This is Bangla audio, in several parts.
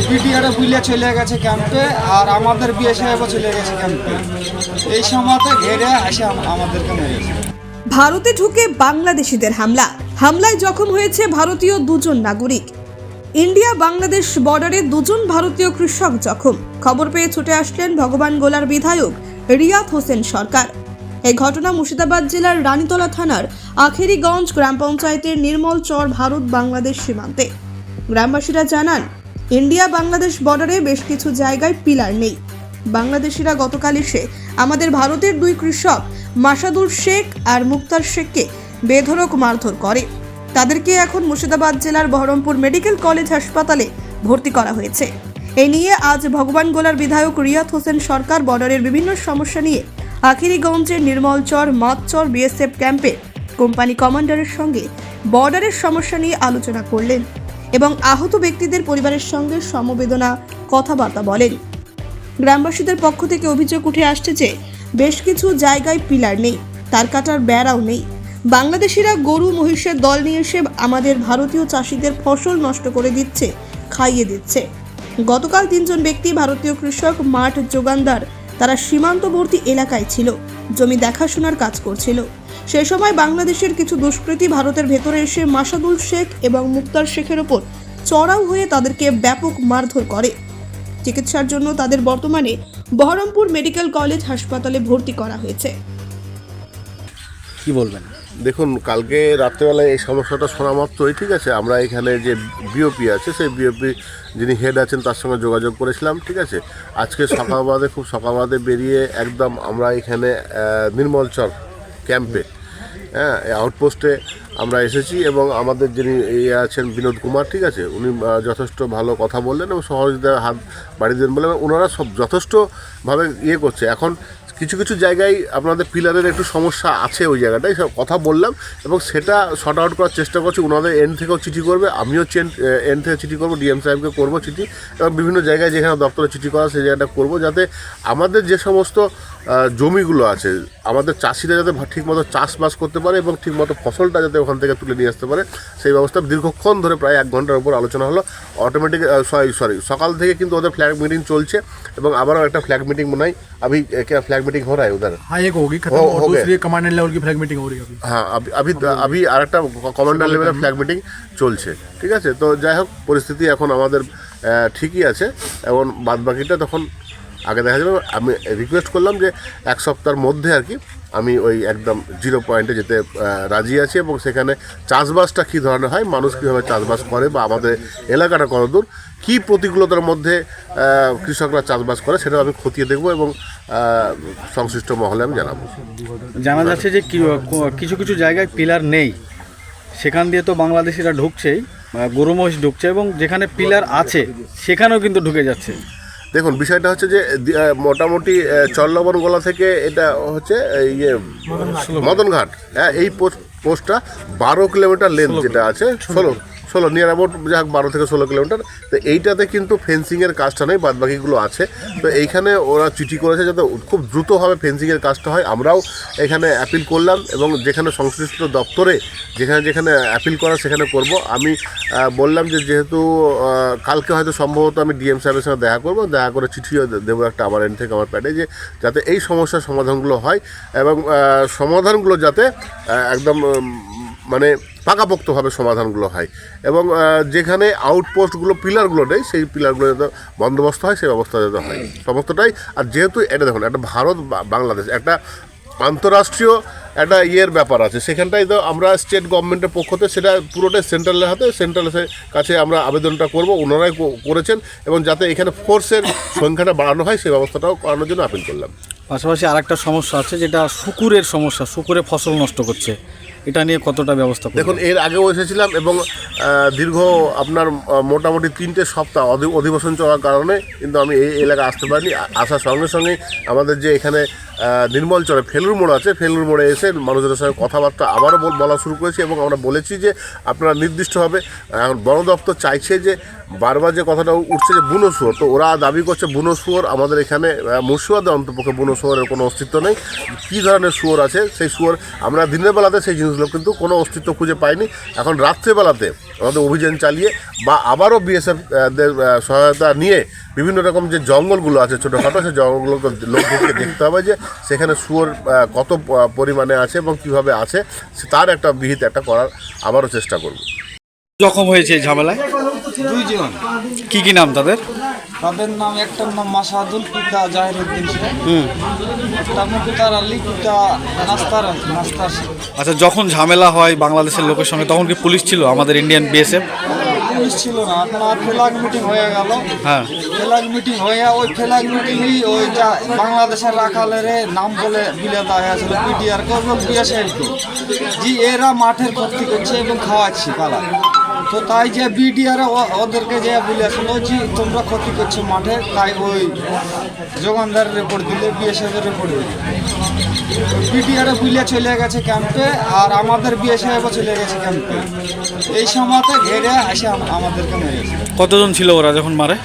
বিটিআরও বুলে চলে গেছে ক্যাম্পে, আর আমাদের বিএসএফও চলে গেছে ক্যাম্পে। এই সময়তে ঘেরে এসে আমাদেরকে মেরেছে। ভারতে ঢুকে বাংলাদেশিদের হামলায় জখম হয়েছে ভারতীয় দুজন নাগরিক। ইন্ডিয়া বাংলাদেশ বর্ডারে দুজন ভারতীয় কৃষক জখম। খবর পেয়ে ছুটে আসলেন ভগবান গোলার বিধায়ক রিয়াত হোসেন সরকার। এই ঘটনা মুর্শিদাবাদ জেলার রানীতলা থানার আখেরিগঞ্জ গ্রাম পঞ্চায়েতের নির্মল চর ভারত বাংলাদেশ সীমান্তে। গ্রামবাসীরা জানান, ইন্ডিয়া বাংলাদেশ বর্ডারে বেশ কিছু জায়গায় পিলার নেই। বাংলাদেশিরা গতকাল এসে আমাদের ভারতের দুই কৃষক মাসাদুল শেখ আর মুক্তার শেখকে বেধড়ক মারধর করে। তাদেরকে এখন মুর্শিদাবাদ জেলার বহরমপুর মেডিকেল কলেজ হাসপাতালে ভর্তি করা হয়েছে। এই নিয়ে আজ ভগবান গোলার বিধায়ক রিয়াত হোসেন সরকার বর্ডারের বিভিন্ন সমস্যা নিয়ে আখিরিগঞ্জের নির্মলচর মাতচর বিএসএফ ক্যাম্পে কোম্পানি কমান্ডারের সঙ্গে বর্ডারের সমস্যা নিয়ে আলোচনা করলেন এবং আহত ব্যক্তিদের পরিবারের সঙ্গে সমবেদনা কথাবার্তা বলেন। গ্রামবাসীদের পক্ষ থেকে অভিযোগ উঠে আসছে যে বেশ কিছু জায়গায় পিলার নেই, তার কাটার বেড়াও নেই। বাংলাদেশিরা গরু মহিষের দল নিয়ে এসে আমাদের ভারতীয় চাষিদের ফসল নষ্ট করে দিচ্ছে, খাইয়ে দিচ্ছে। গতকাল 3 জন ব্যক্তি ভারতীয় কৃষক মাঠ যোগানদার, তারা সীমান্তবর্তী এলাকায় ছিল, জমি দেখাশোনার কাজ করছিল। সেই সময় বাংলাদেশের কিছু দুষ্কৃতী ভারতের ভেতরে এসে মাসাদুল শেখ এবং মুক্তার শেখের ওপর চড়াও হয়ে তাদেরকে ব্যাপক মারধর করে। চিকিৎসার জন্য তাদের বর্তমানে বহরমপুর মেডিকেল কলেজ হাসপাতালে ভর্তি করা হয়েছে। কি বলবেন? দেখুন, কালকে রাত্রেবেলায় এই সমস্যাটা শোনা মাত্রই, ঠিক আছে, আমরা এখানে যে বিওপি আছে সেই বিওপি যিনি হেড আছেন তার সঙ্গে যোগাযোগ করেছিলাম, ঠিক আছে। আজকে সকালবেলাতে খুব সকালবেলাতে বেরিয়ে একদম আমরা এখানে নির্মলচর ক্যাম্পে, হ্যাঁ, আউটপোস্টে আমরা এসেছি এবং আমাদের যিনি আছেন বিনোদ কুমার, ঠিক আছে, উনি যথেষ্ট ভালো কথা বললেন এবং সহযোগিতার হাত বাড়িয়ে দেন বলে ওনারা সব যথেষ্টভাবে করছে। এখন কিছু কিছু জায়গায় আপনাদের পিলারের একটু সমস্যা আছে, ওই জায়গাটায় সব কথা বললাম এবং সেটা শর্ট আউট করার চেষ্টা করছি। ওনাদের এন্ড থেকেও চিঠি করবে, আমিও এন্ড থেকে চিঠি করবো, ডিএম সাহেবকে করবো চিঠি, এবং বিভিন্ন জায়গায় যেখানে দপ্তরে চিঠি করা সেই জায়গাটা করবো, যাতে আমাদের যে সমস্ত জমিগুলো আছে আমাদের চাষিরা যাতে ঠিকমতো চাষবাস করতে পারে এবং ঠিকমতো ফসলটা যাতে ওখান থেকে তুলে নিয়ে আসতে পারে সেই ব্যবস্থা। দীর্ঘক্ষণ ধরে প্রায় 1 ঘন্টার উপর আলোচনা হলো। অটোমেটিক সকাল থেকে কিন্তু ওদের ফ্ল্যাগ মিটিং চলছে এবং আবারও একটা ফ্ল্যাগ মিটিং মনে হয় फ्लैग मीटिंग हो रहा है उधर। हाँ, एक होगी खत्म और दूसरी कमांडर लेवल की फ्लैग मीटिंग हो रही है अभी। हाँ, अभी আরেকটা কমান্ডার লেভেলের ফ্ল্যাগ মিটিং চলছে, ঠিক আছে। তো যাই হোক, পরিস্থিতি এখন আমাদের ঠিকই আছে এবং বাদবাকিটা তখন আগে দেখা যাবে। আমি রিকোয়েস্ট করলাম যে 1 সপ্তাহের মধ্যে আর কি আমি ওই একদম 0 পয়েন্টে যেতে রাজি আছি এবং সেখানে চাষবাসটা কী ধরনের হয়, মানুষ কীভাবে চাষবাস করে বা আমাদের এলাকাটা কতদূর কী প্রতিকূলতার মধ্যে কৃষকরা চাষবাস করে সেটা আমি খতিয়ে দেখব এবং সংশ্লিষ্ট মহলে আমি জানাবো। জানা যাচ্ছে যে কিছু কিছু জায়গায় পিলার নেই, সেখান দিয়ে তো বাংলাদেশিরা ঢুকছেই, গরু মহিষ ঢুকছে এবং যেখানে পিলার আছে সেখানেও কিন্তু ঢুকে যাচ্ছে। দেখুন, বিষয়টা হচ্ছে যে মোটামুটি চল্লবন গোলা থেকে এটা হচ্ছে মদনঘাট, হ্যাঁ, এই পোস্টটা 12 কিলোমিটার লেন্থ যেটা আছে, 16 নিয়ার অ্যাবাউট যাক 12 থেকে 16 কিলোমিটার। তো এইটাতে কিন্তু ফেন্সিংয়ের কাজটা নেই, বাদবাকিগুলো আছে। তো এইখানে ওরা চিঠি করেছে যাতে খুব দ্রুতভাবে ফেন্সিংয়ের কাজটা হয়। আমরাও এখানে অ্যাপিল করলাম এবং যেখানে সংশ্লিষ্ট দপ্তরে যেখানে অ্যাপিল করা সেখানে করব। আমি বললাম যে যেহেতু কালকে হয়তো সম্ভবত আমি ডিএম সাহেবের সঙ্গে দেখা করবো, দেখা করে চিঠিও দেবো একটা আমার এন্ড থেকে আমার প্যাডে, যে যাতে এই সমস্যার সমাধানগুলো হয় এবং সমাধানগুলো যাতে একদম মানে পাকাপোক্তভাবে সমাধানগুলো হয় এবং যেখানে আউটপোস্টগুলো পিলারগুলো নেই সেই পিলারগুলো যাতে বন্দোবস্ত হয় সেই ব্যবস্থা যাতে হয় সমস্তটাই। আর যেহেতু এটা দেখুন একটা ভারত বাংলাদেশ একটা আন্তঃরাষ্ট্রীয় একটা ব্যাপার আছে, সেখানটাই তো আমরা স্টেট গভর্নমেন্টের পক্ষ থেকে সেটা পুরোটাই সেন্ট্রালের হাতে, সেন্ট্রালের কাছে আমরা আবেদনটা করব, ওনারাই করেছেন এবং যাতে এখানে ফোর্সের সংখ্যাটা বাড়ানো হয় সেই ব্যবস্থাটাও করানোর জন্য আপিল করলাম। পাশাপাশি আরেকটা সমস্যা আছে যেটা শুকুরের সমস্যা, শুকুরে ফসল নষ্ট করছে, এটা নিয়ে কতটা ব্যবস্থা? দেখুন, এর আগেও এসেছিলাম এবং দীর্ঘ আপনার মোটামুটি 3টে সপ্তাহ অধিবেশন চলার কারণে কিন্তু আমি এই এলাকায় আসতে পারিনি। আসার সঙ্গে সঙ্গে আমাদের যে এখানে নির্মলচরে ফেলুর মোড় আছে, ফেলুর মোড়ে এসে মানুষদের সঙ্গে কথাবার্তা আবারও বলা শুরু করেছি এবং আমরা বলেছি যে আপনারা নির্দিষ্টভাবে এখন বন দপ্তর চাইছে যে বারবার যে কথাটা উঠছে যে বুনো শুয়োর, তো ওরা দাবি করছে বুনো শুয়োর আমাদের এখানে মুর্শিদাবাদে অন্তপক্ষে বুনো শুয়োরের কোনো অস্তিত্ব নেই। কী ধরনের শুয়োর আছে সেই শুয়োর আমরা দিনের বেলাতে সেই জিনিসগুলো কিন্তু কোনো অস্তিত্ব খুঁজে পাইনি। এখন রাত্রেবেলাতে আমাদের অভিযান চালিয়ে বা আবারও বিএসএফ সহায়তা নিয়ে বিভিন্ন রকম যে জঙ্গলগুলো আছে ছোটোখাটো, সেই জঙ্গলগুলোকে লোককে দেখতে হবে যে সেখানে শুয়োর কত পরিমাণে আছে এবং কীভাবে আছে তার একটা বিহিত একটা করার আবারও চেষ্টা করব। জখম হয়েছে এই ঝামেলায়? 2 জন। কি নাম তাদের? তাদের নাম, একটার নাম মাসাদুল, পিতা জাহিরুদ্দিন শেখ, একটা মুক্তার আলী, পিতা নাস্তার শেখ। আচ্ছা, যখন ঝামেলা হয় বাংলাদেশের লোকের সঙ্গে তখন কি পুলিশ ছিল আমাদের ইন্ডিয়ান বিএসএফ? পুলিশ ছিল না, আপনার ফ্ল্যাগ মিটিং হয়ে গেল। হ্যাঁ, ফ্ল্যাগ মিটিং হয়ে ওই ফ্ল্যাগ মিটিংই ওই যা বাংলাদেশের রাখালের নাম বলে বিলে দেওয়া হয়েছিল পিটিআরকে এবং বিএসএফকে, যে এরা মাঠের ক্ষতি করছে এবং খাওয়াচ্ছি পালা। তো তাই যে বিডিআর ওদেরকে যে বলেছিল যে তোমরা ক্ষতি করছো মাঠে, তাই ওই যোগানদারের রিপোর্ট দিলে, বিএসএফের রিপোর্ট দিলে বিডিআরে বুলে চলে গেছে ক্যাম্পে, আর আমাদের বিএসএফও চলে গেছে ক্যাম্পে। এই সময়তে ঘেরে এসে আমাদেরকে মেরেছে। কতজন ছিল ওরা যখন মারে?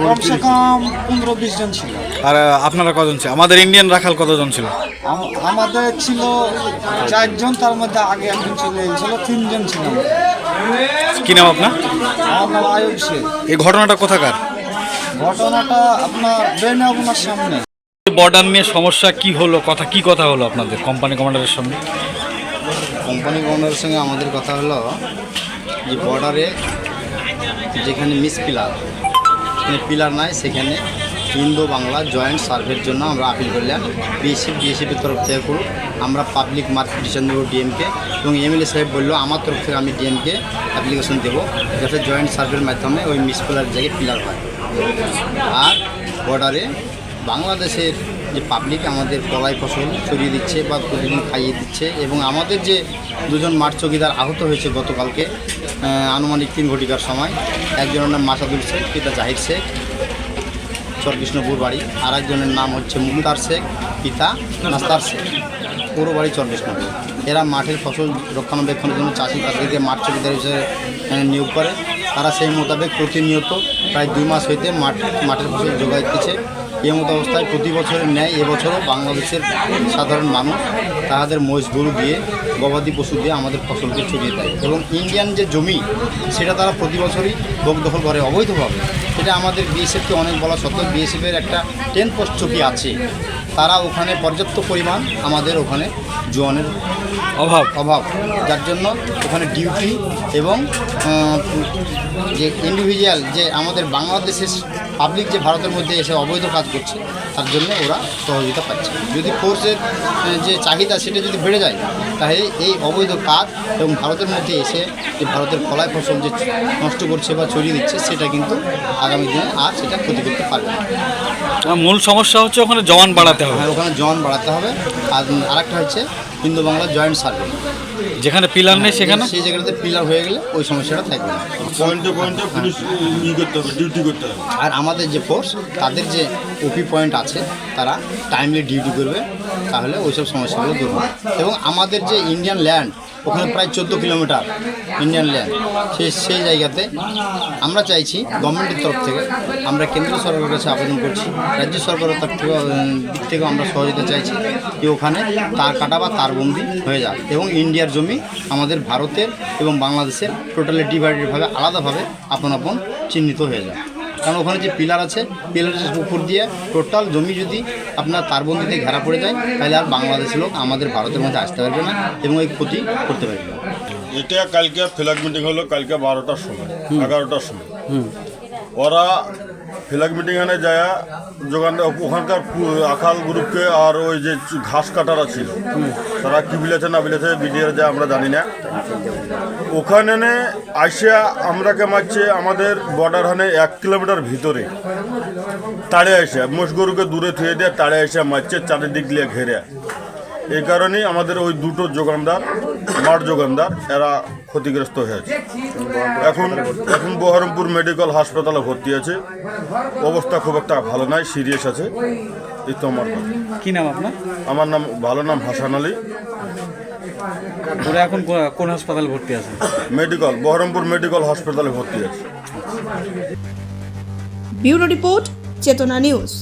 কমসে কম 15-20 জন ছিল। আর আপনারা কজন ছিল? আমাদের ইন্ডিয়ান রাখাল কতজন ছিল? আমাদের ছিল 4 জন, তার মধ্যে আগে একজন চলে গেছিল, 3 জন ছিল। কি নাম আপনার? আমার নাম আয়ুব শেখ। এই ঘটনাটা কোথাকার? ঘটনাটা আপনার ব্রেন আপনার সামনে। বর্ডার নিয়ে সমস্যা কি হলো, কি কথা হলো আপনাদের কোম্পানি কমান্ডারের সঙ্গে? কোম্পানি কমান্ডারের সঙ্গে আমাদের কথা হলো যে বর্ডারে যেখানে মিস পিলার, সেখানে পিলার নাই, সেখানে ইন্দো বাংলা জয়েন্ট সার্ভের জন্য আমরা আপিল করলাম। বিএসএফের তরফ থেকে করুক, আমরা পাবলিক মার্ক পিটিশন দেবো ডিএমকে, এবং এমএলএ সাহেব বললো আমার তরফ থেকে আমি ডিএমকে অ্যাপ্লিকেশন দেবো যাতে জয়েন্ট সার্ভের মাধ্যমে ওই মিস পিলার জায়গায় পিলার হয়। আর বর্ডারে বাংলাদেশের যে পাবলিক আমাদের কলাই ফসল ছড়িয়ে দিচ্ছে বা প্রতিদিন খাইয়ে দিচ্ছে, এবং আমাদের যে 2 জন মাঠ চৌকিদার আহত হয়েছে গতকালকে আনুমানিক 3 ঘটিকার সময়, একজনের নাম মাসাদুল শেখ, পিতা জাহির শেখ, চরকৃষ্ণপুর বাড়ি, আর একজনের নাম হচ্ছে মুক্তার শেখ, পিতা নাস্তার শেখ, পুরো বাড়ি চরকৃষ্ণপুর। এরা মাঠের ফসল রক্ষণাবেক্ষণের জন্য চাষি তাদেরকে মাঠ চৌকিদার হিসেবে নিয়োগ করে। তারা সেই মোতাবেক প্রতিনিয়ত প্রায় 2 মাস হইতে মাঠের ফসল যোগাই দিচ্ছে। এই মতো অবস্থায় প্রতি বছরের ন্যায় এবছরও বাংলাদেশের সাধারণ মানুষ তাদের মহিষ গরু দিয়ে, গবাদি পশু দিয়ে আমাদের ফসলকে ছড়িয়ে দেয়, এবং ইন্ডিয়ান যে জমি সেটা তারা প্রতি বছরই দখল করে অবৈধভাবে। এটা আমাদের বিএসএফকে অনেক বলা সত্ত্বেও বিএসএফের একটা 10 পোস্ট চৌকি আছে, তারা ওখানে পর্যাপ্ত পরিমাণ আমাদের ওখানে জওয়ানের অভাব, যার জন্য ওখানে ডিউটি এবং যে ইন্ডিভিজুয়াল যে আমাদের বাংলাদেশের পাবলিক যে ভারতের মধ্যে এসে অবৈধ কাজ করছে, তার জন্য ওরা সহযোগিতা পাচ্ছে। যদি ফোর্সের যে চাহিদা সেটা যদি বেড়ে যায়, তাহলে এই অবৈধ কাজ এবং ভারতের মধ্যে এসে যে ভারতের কলাই ফসল যে নষ্ট করছে বা ছড়িয়ে দিচ্ছে, সেটা কিন্তু আগামী দিনে আর সেটা ক্ষতি করতে পারবে না। মূল সমস্যা হচ্ছে ওখানে জওয়ান বাড়াতে হবে। হ্যাঁ, ওখানে জওয়ান বাড়াতে হবে। আর আরেকটা হচ্ছে ইন্দো বাংলা জয়েন্ট সার্ভে, যেখানে পিলার নেই সেখানে সেই জায়গাটাতে পিলার হয়ে গেলে ওই সমস্যাটা থাকবে না। পয়েন্টে পুলিশ করতে হবে, ডিউটি করতে হবে। আর আমাদের যে ফোর্স, তাদের যে ওপি পয়েন্ট আছে, তারা টাইমলি ডিউটি করবে, তাহলে ওইসব সমস্যাগুলো দূর হবে। এবং আমাদের যে ইন্ডিয়ান ল্যান্ড, ওখানে প্রায় 14 কিলোমিটার ইন্ডিয়ান ল্যান্ড, সেই জায়গাতে আমরা চাইছি গভর্নমেন্টের তরফ থেকে, আমরা কেন্দ্র সরকারের কাছে আবেদন করছি, রাজ্য সরকারের দিক থেকেও আমরা সহযোগিতা চাইছি যে ওখানে তার কাটা বা তারবন্দি হয়ে যাক, এবং ইন্ডিয়ার জমি আমাদের ভারতের এবং বাংলাদেশের টোটালি ডিভাইডেডভাবে আলাদাভাবে আপন চিহ্নিত হয়ে যায়। কারণ ওখানে যে পিলার আছে, পিলারের উপর দিয়ে টোটাল জমি যদি আপনার তারবন্দিতে ঘেরা পড়ে যায়, তাহলে আর বাংলাদেশের লোক আমাদের ভারতের মধ্যে আসতে পারবে না এবং এই ক্ষতি করতে পারবে না। এটা কালকে ফ্ল্যাগ মিটিং হলো, কালকে 12টার সময়, 11টার সময়। ওরা ফ্ল্যাগ মিটিংখানে যায় ওখানকার আখাল গ্রুপকে আর ওই যে ঘাস কাটারা ছিল, তারা কি বিলেছে না বিলেছে বিডিআর যায় আমরা জানি না। ওখানে আসিয়া আমরাকে মারছে আমাদের বর্ডার হানে 1 কিলোমিটার ভিতরে, তাড়ে আসে মোষ গরুকে দূরে থুয়ে দিয়ে তাড়ে এসে মারছে, চারিদিক দিয়ে ঘেরে। এই কারণেই আমাদের ওই 2টো যোগানদার, মাঠ যোগানদার, এরা ক্ষতিগ্রস্ত হয়েছে। এখন বহরমপুর মেডিকেল হাসপাতালে ভর্তি আছে, অবস্থা খুব একটা ভালো নয়, সিরিয়াস আছে। এই তো আমার কথা। কি নাম আপনার? আমার নাম ভালো নাম হাসান আলী। ওরা এখন কোন হাসপাতালে ভর্তি আছে? মেডিকেল বহরমপুর মেডিকেল হাসপাতালে ভর্তি আছে। ব্যুরো রিপোর্ট, চেতনা নিউজ।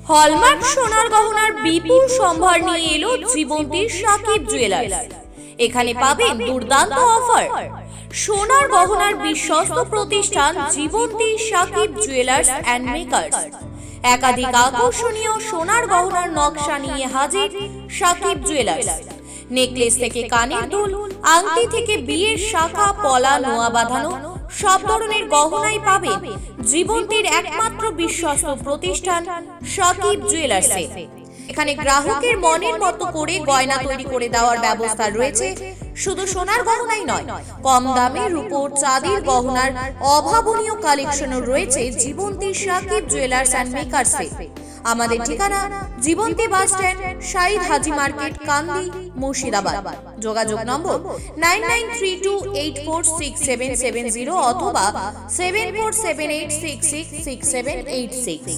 হলমার্ক সোনার গহনার বিপুল সম্ভার নিয়ে এলো জীবন্তীর সাকিব জুয়েলার্স। এখানে পাবেন দুর্দান্ত অফার। সোনার গহনার বিশ্বস্ত প্রতিষ্ঠান Jibonti Sakib jewellers and makers. একাধিক আকর্ষণীয় সোনার গহনার নকশা নিয়ে হাজির সাকিব জুয়েলার্স। নেকলেস থেকে কানের দুল, আংটি থেকে বিয়ের শাখা, পলা, নোয়া বাঁধানো সব ধরনের গহনাই পাবেন জীবন্তীর একমাত্র বিশ্বস্ত প্রতিষ্ঠান সাকিব জুয়েলার্সে। এখানে গ্রাহকের মনের মতো করে গয়না তৈরি করে দেওয়ার ব্যবস্থা রয়েছে। শুধু সোনার গহনাই নয়, কম দামে রূপোর, চাঁদির গহনার অভাবনীয় কালেকশনও রয়েছে জীবন্তী সাকিব জুয়েলার্স অ্যান্ড মেকার্সে। আমাদের ঠিকানা জীবন্তী বাস স্ট্যান্ড, শাহিদ হাজি মার্কেট, কান্দি, মুর্শিদাবাদ। যোগাযোগ নম্বর 9932846770 অথবা 7478666786।